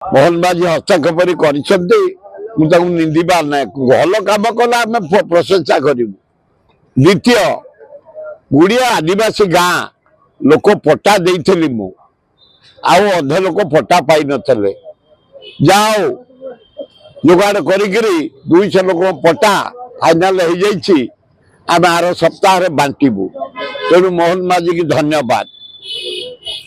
मोहन बाजी हस्तक्षेप निंदिबार ना भल कम कला आम प्रशंसा करूँ। द्वितीय गुड़िया आदिवासी गाँ लोक पट्टा देली मु अधे लोक पट्टा पाई नथिले जाओ जुगाड़ करी 200 लोक पट्टा फाइनाल हो जाइए आम आर सप्ताह बांटबू तेणु मोहन माझी की धन्यवाद।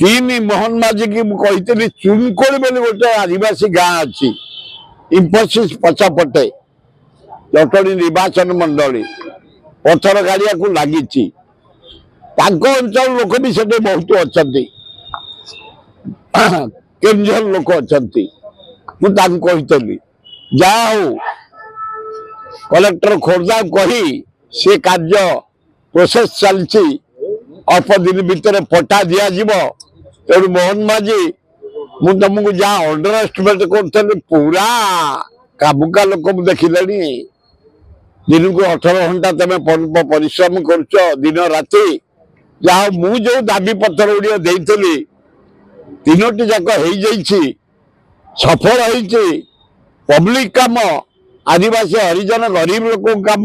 3 मोहन माझी की मुझे चुनकोड़ बोली गोटे आदिवासी गाँ अच्छी इंफोसिस पछपटे जटणी निर्वाचन मंडली पथर गाड़िया को लगी अंचल लोक भी से बहुत अच्छा केन्झर लोक अच्छा मुझे जाओ कलेक्टर खोर्धा कही से कार्य प्रोसेस चलती अल्प दिन भितर पट्टा दिज्व तेणु मोहन माझी मुझे तुमको जहाँ अंडर एस्टिमेट कर पूरा काबुका लोक देखिले दिन को 18 घंटा तुम परिश्रम कर दिन राति जहाँ मु जो दाबी पत्र गुड़िया देती 3टी जाक सफल हो पब्लिक काम आदिवासी हरिजन गरीब लोक काम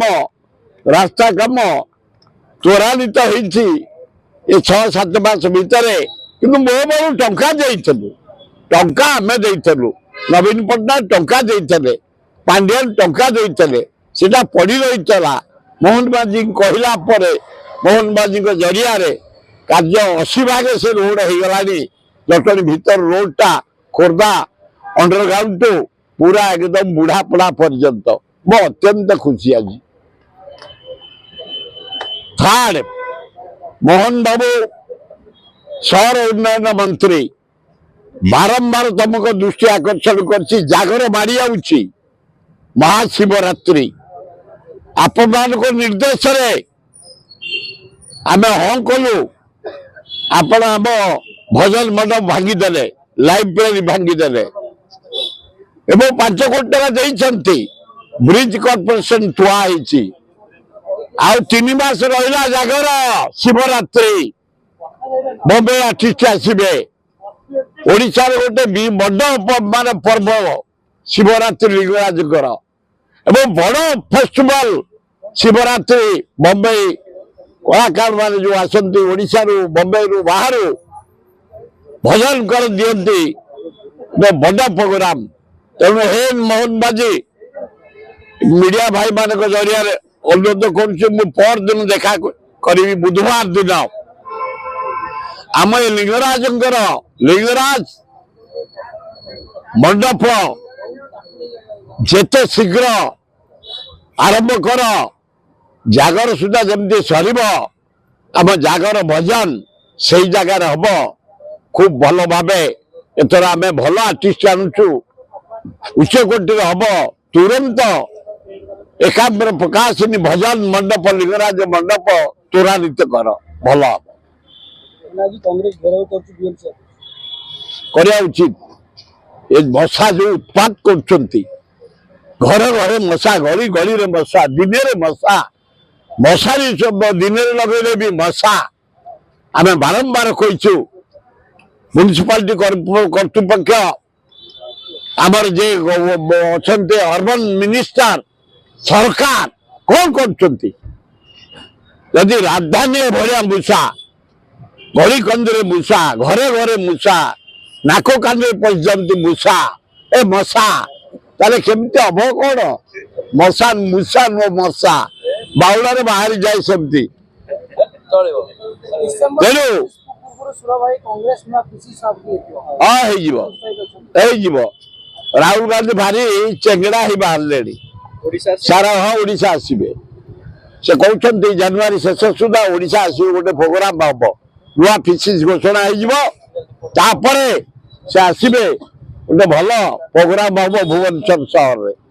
रास्ता काम त्वरान्वित हो 6-7 मास भितर किंतु मो बाबू टंका टंका आम देलु नवीन पट्टनायक टंका देते पांड्यान टंका देते सीटा पड़ रही मोहन माझी कहला मोहन माझी जरिया कार्य 80 भाग से रोड हो गला जटणी भीतर रोडटा खोर्धा अंडरग्राउंड टू पूरा एकदम बुढ़ापड़ा पर्यंत मो अत्यंत खुशी आज। थर्ड मोहन बाबू सहर उन्नयन मंत्री बारंबार तुमको दृष्टि आकर्षण कर जागर मारी आउची महाशिवरात्रि आपण निर्देश आम हाँ कलु आपण आम भजन मंडप भांगीदे लाइब्रेरी भांगीदे एवं 5 कोटी टका देते ब्रिज कॉर्पोरेशन थुआ आउ 3 मास रहा जागर शिवरात्रि बॉम्बे आर्टिस्ट आसबे ओडिशा गोटे बड़ मान पर्व शिवरात्रि लिंगराज एवं बड़ फेस्टिवल शिवरात्रि बॉम्बे कलाकार मान जो आसती ओडिशा रू बॉम्बे रू बाहर भजन कर दियंती बड़ प्रोग्राम तेणु हे मोहन माझी मीडिया भाई मान जरिया अनुरोध कर दिन देखा करी बुधवार दिन आम लिंगराज लिंगराज मंडप जेते शीघ्र आरंभ कर जागर सुधा जमती सर आम जागर भजन से जगार हम खूब भल भाव एथर आम भल आर्टिस्ट आणुचु उच्च कोटि हम तुरंत एकाम्र प्रकाशिनी भजन मंडप लिंगराज मंडप त्वरान्वित कर भल करिया उचित ये मशा जो उत्पात करछंती घरे घरे मशा गली गली रे मशा दिन रे मशा मशारी सब दिन लगे भी मशा आम बारंबार कहीचु म्युनिसिपालिटी कर्तृपक्ष आमर जे अच्छा अर्बन मिनिस्टर सरकार कौन करछंती यदि राजधानी भलिया मूषा गली कंदरे मूषा घरे घरे मूषा नाक कान पशुंट मूषा ए मशा ताले केमती हम कौन मशा मूषा नो मशा बाउला बाहरी जाए सेमती तेणु राहुल गांधी भारी चेंगड़ा ही बाहर सारा हाँ ओडिशा आसबे से कहते जनवरी शेष सुधा ओडिशा आसो गोटे प्रोग्राम हम नुआ फिशिज घोषणा होपर से आसबे गोटे भल प्रोग्राम हम भुवनेश्वर सहर में।